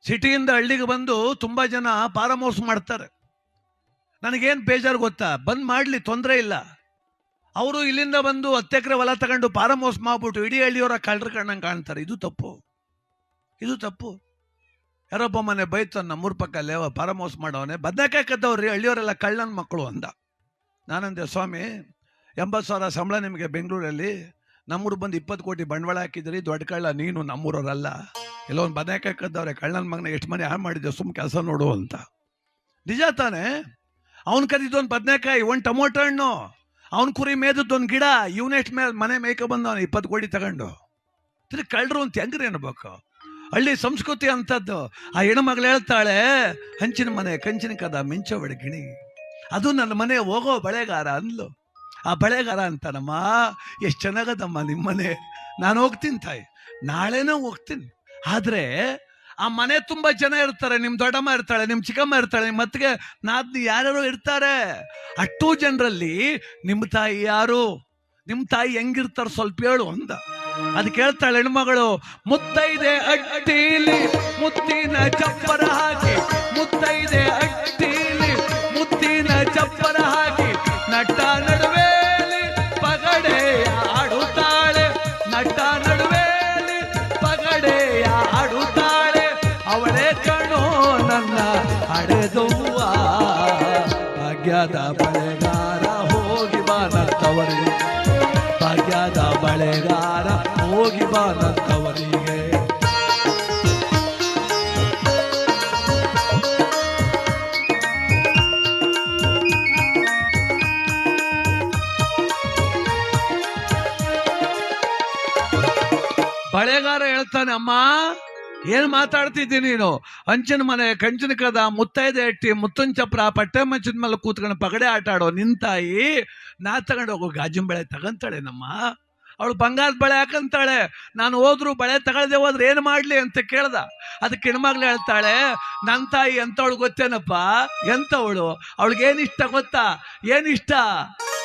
ಸಿಟಿಯಿಂದ ಹಳ್ಳಿಗೆ ಬಂದು ತುಂಬ ಜನ ಫಾರಂ ಹೌಸ್ ಮಾಡ್ತಾರೆ. ನನಗೇನು ಬೇಜಾರು ಗೊತ್ತಾ, ಬಂದ್ ಮಾಡಲಿ, ತೊಂದರೆ ಇಲ್ಲ. ಅವರು ಇಲ್ಲಿಂದ ಬಂದು 10 ಎಕರೆ ಹೊಲ ತಗೊಂಡು ಫಾರಂ ಹೌಸ್ ಮಾಡ್ಬಿಟ್ಟು ಇಡೀ ಹಳ್ಳಿಯವರ ಕಳ್ಳರು ಕಣ್ಣಂಗೆ ಕಾಣ್ತಾರೆ. ಇದು ತಪ್ಪು, ಇದು ತಪ್ಪು. ಯಾರೊಬ್ಬ ಮನೆ ಬೈತು, ನಮ್ಮೂರ ಪಕ್ಕಲ್ಲೇ ಫಾರಂ ಹೌಸ್ ಮಾಡವನೆ, ಬದನೆಕಾಯಿ ಕದ್ದವ್ರಿ, ಹಳ್ಳಿಯವರೆಲ್ಲ ಕಳ್ಳನ ಮಕ್ಕಳು ಅಂದ. ನಾನಂದೆ, ಸ್ವಾಮಿ 80,000 ಸಂಬಳ ನಿಮಗೆ ಬೆಂಗಳೂರಲ್ಲಿ, ನಮ್ಮೂರು ಬಂದು 20 ಕೋಟಿ ಬಂಡವಾಳ ಹಾಕಿದ್ರಿ, ದೊಡ್ಡ ಕಳ್ಳ ನೀನು, ನಮ್ಮೂರವರಲ್ಲ. ಎಲ್ಲೋ ಒಂದು ಬದನೆಕಾಯಿ ಕದ್ದವ್ರೆ, ಕಳ್ಳನ ಮಗನ ಎಷ್ಟು ಮನೆ ಹಾಳು ಮಾಡಿದ್ದೆ, ಸುಮ್ಮ ಕೆಲಸ ನೋಡು ಅಂತ. ನಿಜ ತಾನೆ? ಅವ್ನು ಕದಿದ್ದೊಂದು ಬದನೆಕಾಯಿ, ಒಂದು ಟೊಮೊಟೊ ಹಣ್ಣು, ಅವ್ನ ಕುರಿ ಮೇದದ್ದೊಂದು ಗಿಡ, ಇವನೆಷ್ಟು ಮನೆ ಮೇಯ್ಕ ಬಂದವನು 20 ಕೋಟಿ ತಗೊಂಡು. ಕಳ್ಳರು ಅಂತ ಹೆಂಗ್ರಿ ಅನ್ಬೇಕು? ಹಳ್ಳಿ ಸಂಸ್ಕೃತಿ ಅಂತದ್ದು. ಆ ಹೆಣ್ಮಗಳು ಹೇಳ್ತಾಳೆ, ಹಂಚಿನ ಮನೆ ಕಂಚಿನ ಕದ ಮಿಂಚೋ ಗಿಣಿ, ಅದು ನನ್ನ ಮನೆ ಹೋಗೋ ಬಳೆಗಾರ ಅಂದ್ಲು. ಆ ಬಳೆಗಾರ ಅಂತಾನಮ್ಮ, ಎಷ್ಟು ಚೆನ್ನಾಗದಮ್ಮ ನಿಮ್ಮನೆ, ನಾನು ಹೋಗ್ತೀನಿ ತಾಯಿ, ನಾಳೆನೂ ಹೋಗ್ತೀನಿ. ಆದ್ರೆ ಆ ಮನೆ ತುಂಬಾ ಜನ ಇರ್ತಾರೆ, ನಿಮ್ ದೊಡ್ಡಮ್ಮ ಇರ್ತಾಳೆ, ನಿಮ್ ಚಿಕ್ಕಮ್ಮ ಇರ್ತಾಳೆ, ನಿಮ್ಮ ಮತ್ತಿಗೆ ನಾದ್ನಿ ಯಾರ್ಯಾರು ಇರ್ತಾರೆ. ಅಷ್ಟು ಜನರಲ್ಲಿ ನಿಮ್ಮ ತಾಯಿ ಯಾರು, ನಿಮ್ಮ ತಾಯಿ ಹೆಂಗಿರ್ತಾರೆ ಸ್ವಲ್ಪ ಹೇಳು ಅಂದ. ಅದಕ್ಕೆ ಹೇಳ್ತಾಳೆ ಹೆಣ್ಮಗಳು, ಮುತ್ತೈದೆ ಅಟ್ಟೀಲಿ ಮುತ್ತಿನ ಚಪ್ಪರ ಹಾಕಿ, ಮುತ್ತೈದೆ ಅಟ್ಟೀಲಿ ಮುತ್ತಿನ ಚಪ್ಪರ ಹಾಕಿ, ನಟ ನಡುವೇಲಿ ಪಗಡೆಯ ಆಡುತ್ತಾಳೆ, ನಟ ನಡುವೇಲಿ ಪಗಡೆಯ ಆಡುತ್ತಾಳೆ, ಅವಳೇ ಕಣೋ ನನ್ನ ಹಡೆದವ್ವ, ಭಾಗ್ಯದ ಬಳೆಗಾರ ಹೋಗಿ ಬಾನಂತವರಿಗೆ, ಭಾಗ್ಯದ ಬಳೆಗಾರ ಹೋಗಿ ಬಾನಂತವರಿಗೆ. ಬಳೆಗಾರ ಹೇಳ್ತಾನೆ, ಅಮ್ಮ ಏನ್ ಮಾತಾಡ್ತಿದ್ದಿ ನೀನು, ಹಂಚಿನ ಮನೆ ಕಂಚಿನ ಕದ ಮುತ್ತೈದೆ ಅಟ್ಟಿ ಮುತ್ತನ್ ಚಪ್ರ ಪಟ್ಟೆ ಮಂಚದ ಮೇಲೆ ಕೂತ್ಕೊಂಡು ಪಗಡೆ ಆಟ ಆಡೋ ನಿನ್ ತಾಯಿ, ನಾ ತಗೊಂಡು ಹೋಗೋ ಗಾಜಿನ ಬಳೆ ತಗೊಂತಾಳೆ ನಮ್ಮ, ಅವಳು ಬಂಗಾರದ ಬಳೆ ಹಾಕಂತಾಳೆ, ನಾನು ಹೋದ್ರು ಬಳೆ ತಗೊಳ್ದೆ ಹೋದ್ರೆ ಏನ್ ಮಾಡ್ಲಿ ಅಂತ ಕೇಳ್ದ. ಅದಕ್ಕೆ ಹೆಣ್ಮಗ್ಳು ಹೇಳ್ತಾಳೆ, ನನ್ನ ತಾಯಿ ಎಂತವಳು ಗೊತ್ತೇನಪ್ಪ, ಎಂತವಳು, ಅವಳಿಗೇನಿಷ್ಟ ಗೊತ್ತಾ, ಏನಿಷ್ಟ,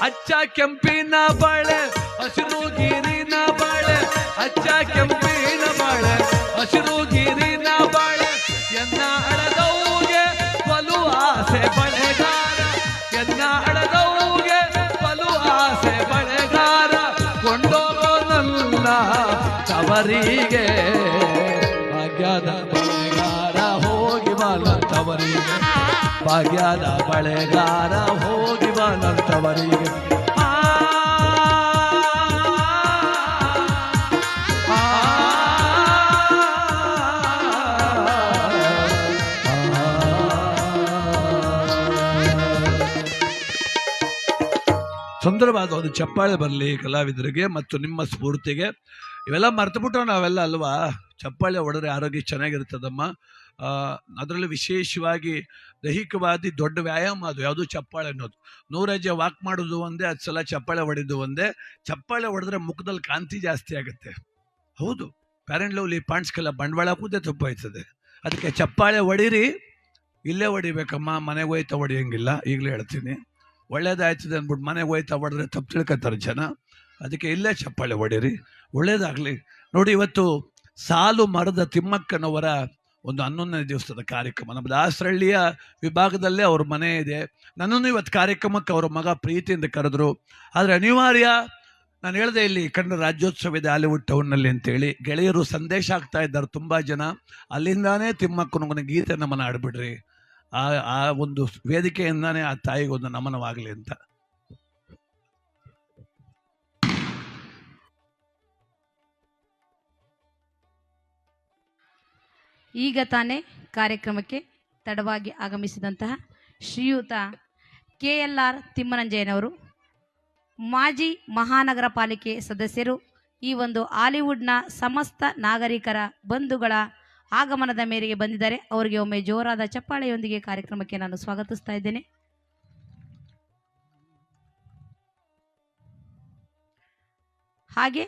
ಅಚ್ಚ ಕೆಂಪಿನ ಬಾಳೆ ಹಸಿರು ಗೀರಿನ ಬಾಳೆ, ಅಚ್ಚ ಕೆಂಪಿನ ಬಾಳೆ ಹಸಿರು ಗೀರಿನ ಬಾಳೆ, ಎನ್ನ ಅಳದವ್ಗೆ ಬಲು ಆಸೆ ಬಳೆಗಾರ, ಎನ್ನ ಅಳದವ್ಗೆ ಬಲು ಆಸೆ ಬಳೆಗಾರ, ಕೊಂಡೋಗೋ ನನ್ನ ತವರಿಗೆ, ಭಾಗ್ಯದ ಬಳೆಗಾರ ಹೋಗಿ ಬಾನಂತವರಿಗೆ, ಭಾಗ್ಯದ ಬಳೆಗಾರ ಹೋಗಿ ಬಾನಂತವರಿಗೆ. ಸುಂದರವಾದ ಒಂದು ಚಪ್ಪಾಳೆ ಬರಲಿ ಕಲಾವಿದರಿಗೆ ಮತ್ತು ನಿಮ್ಮ ಸ್ಫೂರ್ತಿಗೆ. ಇವೆಲ್ಲ ಮರ್ತುಬಿಟ್ಟು ನಾವೆಲ್ಲ ಅಲ್ವಾ, ಚಪ್ಪಾಳೆ ಹೊಡೆದ್ರೆ ಆರೋಗ್ಯ ಚೆನ್ನಾಗಿರ್ತದಮ್ಮ. ಅದರಲ್ಲೂ ವಿಶೇಷವಾಗಿ ದೈಹಿಕವಾದಿ ದೊಡ್ಡ ವ್ಯಾಯಾಮ ಅದು ಯಾವುದು ಚಪ್ಪಾಳೆ ಅನ್ನೋದು. 100 ಹೆಜ್ಜೆ ವಾಕ್ ಮಾಡೋದು ಒಂದೇ, 10 ಸಲ ಚಪ್ಪಾಳೆ ಹೊಡೆದು ಒಂದೇ. ಚಪ್ಪಾಳೆ ಹೊಡೆದ್ರೆ ಮುಖದಲ್ಲಿ ಕಾಂತಿ ಜಾಸ್ತಿ ಆಗುತ್ತೆ. ಹೌದು, ಪ್ಯಾರೆಂಟ್ ಲವ್ಲಿ ಪಾಂಡ್ಸ್ಗೆಲ್ಲ ಬಂಡವಾಳ ಕೂತೆ ತಪ್ಪಾಯ್ತದೆ. ಅದಕ್ಕೆ ಚಪ್ಪಾಳೆ ಹೊಡೀರಿ, ಇಲ್ಲೇ ಹೊಡಿಬೇಕಮ್ಮ, ಮನೆಗೆ ಹೋಯ್ತಾ ಹೊಡಿಯಂಗಿಲ್ಲ, ಈಗಲೇ ಹೇಳ್ತೀನಿ. ಒಳ್ಳೇದಾಯ್ತದೆ ಅಂದ್ಬಿಟ್ಟು ಮನೆಗೆ ಹೋಯ್ತಾ ಹೊಡೆದ್ರೆ ತಪ್ಪು ತಿಳ್ಕೊತಾರೆ ಜನ. ಅದಕ್ಕೆ ಇಲ್ಲೇ ಚಪ್ಪಾಳೆ ಹೊಡೀರಿ, ಒಳ್ಳೇದಾಗಲಿ. ನೋಡಿ, ಇವತ್ತು ಸಾಲು ಮರದ ತಿಮ್ಮಕ್ಕನವರ ಒಂದು 11ನೇ ದಿವಸದ ಕಾರ್ಯಕ್ರಮ. ನಮ್ಮ ದಾಸರಹಳ್ಳಿಯ ವಿಭಾಗದಲ್ಲೇ ಅವ್ರ ಮನೆ ಇದೆ. ನನ್ನನ್ನು ಇವತ್ತು ಕಾರ್ಯಕ್ರಮಕ್ಕೆ ಅವರ ಮಗ ಪ್ರೀತಿಯಿಂದ ಕರೆದ್ರು. ಆದರೆ ಅನಿವಾರ್ಯ, ನಾನು ಹೇಳಿದೆ ಇಲ್ಲಿ ಕನ್ನಡ ರಾಜ್ಯೋತ್ಸವ ಇದೆ ಹಾಲಿವುಡ್ ಟೌನ್ನಲ್ಲಿ ಅಂತೇಳಿ. ಗೆಳೆಯರು ಸಂದೇಶ ಆಗ್ತಾ ಇದ್ದಾರೆ ತುಂಬ ಜನ, ಅಲ್ಲಿಂದಾನೇ ತಿಮ್ಮಕ್ಕನಿಗೆ ಗೀತೆ ನಮನ ಆಡ್ಬಿಡ್ರಿ, ಆ ಒಂದು ವೇದಿಕೆಯಿಂದಾನೇ ಆ ತಾಯಿಗೊಂದು ನಮನವಾಗಲಿ ಅಂತ. ಈಗ ತಾನೇ ಕಾರ್ಯಕ್ರಮಕ್ಕೆ ತಡವಾಗಿ ಆಗಮಿಸಿದಂತಹ ಶ್ರೀಯುತ KLR ತಿಮ್ಮನಂಜಯ್ಯನವರು, ಮಾಜಿ ಮಹಾನಗರ ಪಾಲಿಕೆ ಸದಸ್ಯರು, ಈ ಒಂದು ಹಾಲಿವುಡ್ನ ಸಮಸ್ತ ನಾಗರಿಕರ ಬಂಧುಗಳ ಆಗಮನದ ಮೇರೆಗೆ ಬಂದಿದ್ದಾರೆ. ಅವರಿಗೆ ಒಮ್ಮೆ ಜೋರಾದ ಚಪ್ಪಾಳೆಯೊಂದಿಗೆ ಕಾರ್ಯಕ್ರಮಕ್ಕೆ ನಾನು ಸ್ವಾಗತಿಸ್ತಾ ಇದ್ದೇನೆ. ಹಾಗೆ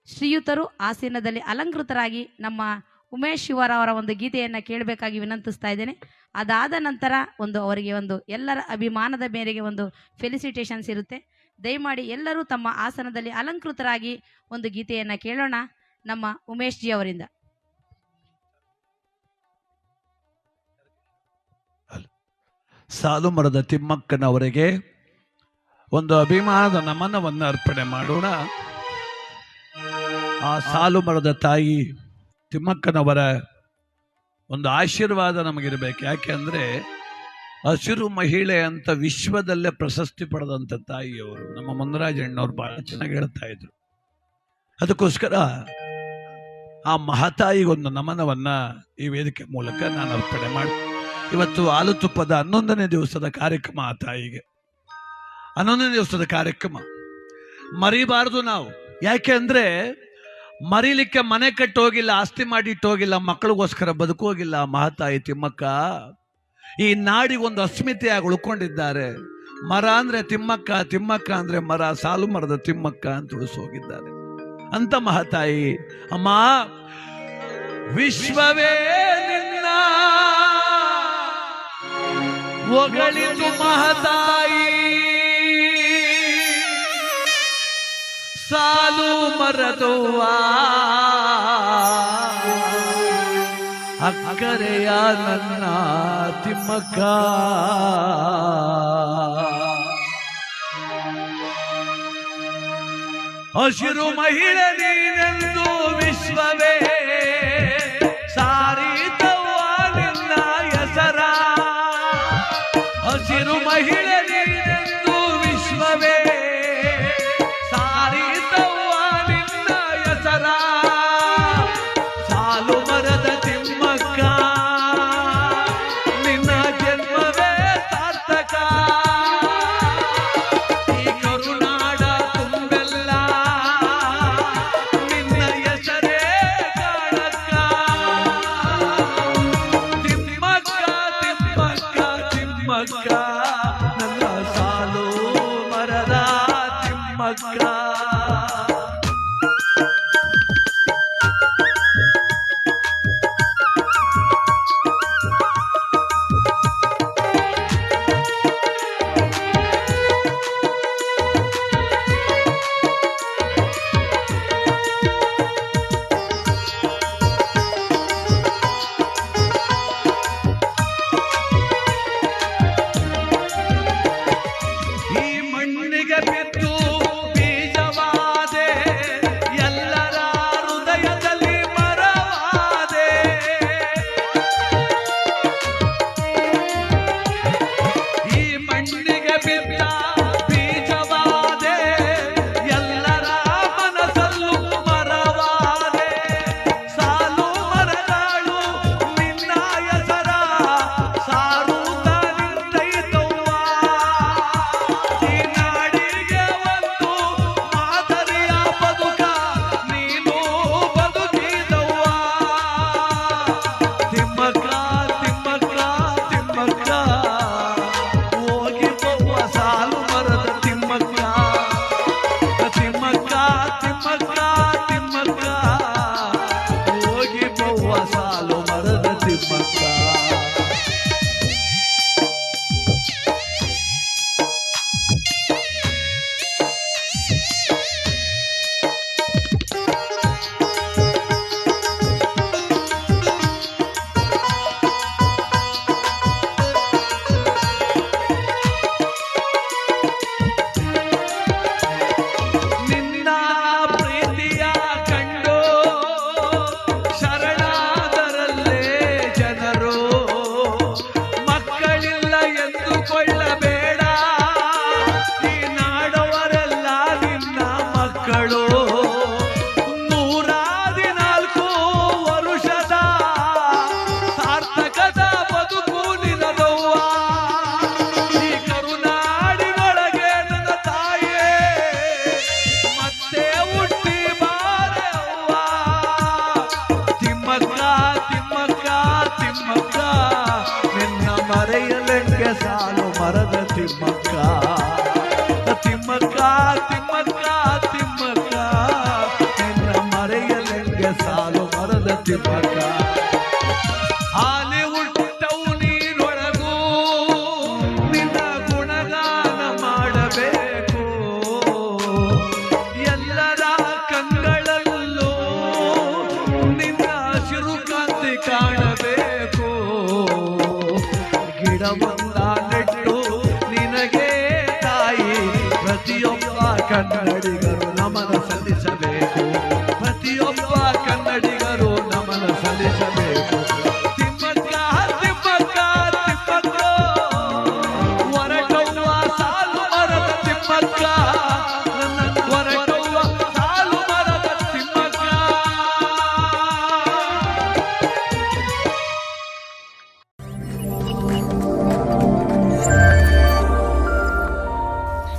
ಶ್ರೀಯುತರು ಆಸೀನದಲ್ಲಿ ಅಲಂಕೃತರಾಗಿ ನಮ್ಮ ಉಮೇಶ್ ಶಿವರವರ ಒಂದು ಗೀತೆಯನ್ನು ಕೇಳಬೇಕಾಗಿ ವಿನಂತಿಸ್ತಾ ಇದ್ದೇನೆ. ಅದಾದ ನಂತರ ಅವರಿಗೆ ಎಲ್ಲರ ಅಭಿಮಾನದ ಮೇರೆಗೆ ಫೆಲಿಸಿಟೇಷನ್ಸ್ ಇರುತ್ತೆ. ದಯಮಾಡಿ ಎಲ್ಲರೂ ತಮ್ಮ ಆಸನದಲ್ಲಿ ಅಲಂಕೃತರಾಗಿ ಒಂದು ಗೀತೆಯನ್ನು ಕೇಳೋಣ ನಮ್ಮ ಉಮೇಶ್ ಜಿ ಅವರಿಂದ. ಸಾಲು ಮರದ ತಿಮ್ಮಕ್ಕನವರಿಗೆ ಒಂದು ಅಭಿಮಾನದ ನಮನವನ್ನು ಅರ್ಪಣೆ ಮಾಡೋಣ. ಆ ಸಾಲು ಮರದ ತಾಯಿ ತಿಮ್ಮಕ್ಕನವರ ಒಂದು ಆಶೀರ್ವಾದ ನಮಗಿರ್ಬೇಕು. ಯಾಕೆ ಅಂದರೆ ಹಸಿರು ಮಹಿಳೆ ಅಂತ ವಿಶ್ವದಲ್ಲೇ ಪ್ರಶಸ್ತಿ ಪಡೆದಂಥ ತಾಯಿಯವರು ನಮ್ಮ ಮುನ್ರಾಜಣ್ಣವ್ರು ಬಹಳ ಚೆನ್ನಾಗಿ ಹೇಳ್ತಾ ಇದ್ರು. ಅದಕ್ಕೋಸ್ಕರ ಆ ಮಹಾತಾಯಿಗೊಂದು ನಮನವನ್ನ ಈ ವೇದಿಕೆ ಮೂಲಕ ನಾನು ಅರ್ಪಣೆ ಮಾಡಿ, ಇವತ್ತು ಹಾಲು ತುಪ್ಪದ 11ನೇ ದಿವಸದ ಕಾರ್ಯಕ್ರಮ. ಆ ತಾಯಿಗೆ 11ನೇ ದಿವಸದ ಕಾರ್ಯಕ್ರಮ ಮರಿಬಾರದು ನಾವು. ಯಾಕೆ ಅಂದ್ರೆ ಮರಿಲಿಕ್ಕೆ ಮನೆ ಕಟ್ಟೋಗಿಲ್ಲ, ಆಸ್ತಿ ಮಾಡಿಟ್ಟೋಗಿಲ್ಲ, ಮಕ್ಕಳಿಗೋಸ್ಕರ ಬದುಕೋಗಿಲ್ಲ. ಮಹಾತಾಯಿ ತಿಮ್ಮಕ್ಕ ಈ ನಾಡಿಗೊಂದು ಅಸ್ಮಿತೆಯಾಗಿ ಉಳ್ಕೊಂಡಿದ್ದಾರೆ. ಮರ ಅಂದ್ರೆ ತಿಮ್ಮಕ್ಕ, ತಿಮ್ಮಕ್ಕ ಅಂದ್ರೆ ಮರ, ಸಾಲು ಮರದ ತಿಮ್ಮಕ್ಕ ಅಂತ ಉಳಿಸೋಗಿದ್ದಾರೆ ಅಂತ ಮಹಾತಾಯಿ. ಅಮ್ಮ ವಿಶ್ವವೇ ನಿನ್ನ ಒಗಳಿತು ಮಹಾತಾಯಿ, ಸಾಲು ಮರದುವ ಅಕ್ಕರೆಯ ನನ್ನ ತಿಮ್ಮಕ್ಕ. ಹಸಿರು ಮಹಿಳೆ ನೀನೆಂದು ವಿಶ್ವವೇ ಸಾರಿತವ್ವ ನಿನ್ನ ಹೆಸರ. ಹಸಿರು ಮಹಿಳೆ ನೀನೆಂದು ವಿಶ್ವವೇ ಸಾರಿತವ್ವ ನಿನ್ನ ಹೆಸರ. ಸಾಲು ಮರದ ತಿಮ್ಮಕ್ಕ ನಿನ್ನ ಜನ್ಮವೇ ಸಾರ್ಥಕ. ಈ ಕರುನಾಡ ತುಂಬೆಲ್ಲ ನಿನ್ನ ಹೆಸರೇ ಕಾಣಕ್ಕ. ತಿಮ್ಮಕ್ಕ ತಿಮ್ಮಕ್ಕ ತಿಮ್ಮಕ್ಕ ನನ್ನ ಸಾಲು ಮರದ ತಿಮ್ಮಕ್ಕ. ಸಾಲು ಮರದ ತಿಮ್ಮಕ್ಕ ತಿಮ್ಮಕ್ಕ ತಿಮ್ಮಕ್ಕ ತಿಮ್ಮಕ್ಕ ನಿನ್ನ ಮರೆಯಲೆಂಗೆ ಸಾಲು ಮರದ ತಿಮ್ಮಕ್ಕ. ಹಾಲಿ ಹುಟ್ಟವು ನೀರೊಳಗೂ ನಿನ್ನ ಗುಣಗಾನ ಮಾಡಬೇಕು, ಎಲ್ಲರ ಕಣ್ಗಳಲ್ಲೂ ನಿನ್ನ ಶಿರುಕಾಂತಿ ಕಾಣಬೇಕು. ಗಿಡವನ್ನ ನೆಟ್ಟ ಕನ್ನಡಿಗರು ನಮನ ಸಲ್ಲಿಸಬೇಕು, ಪ್ರತಿಯೊಬ್ಬ ಕನ್ನಡಿಗರು ನಮನ ಸಲ್ಲಿಸಬೇಕು.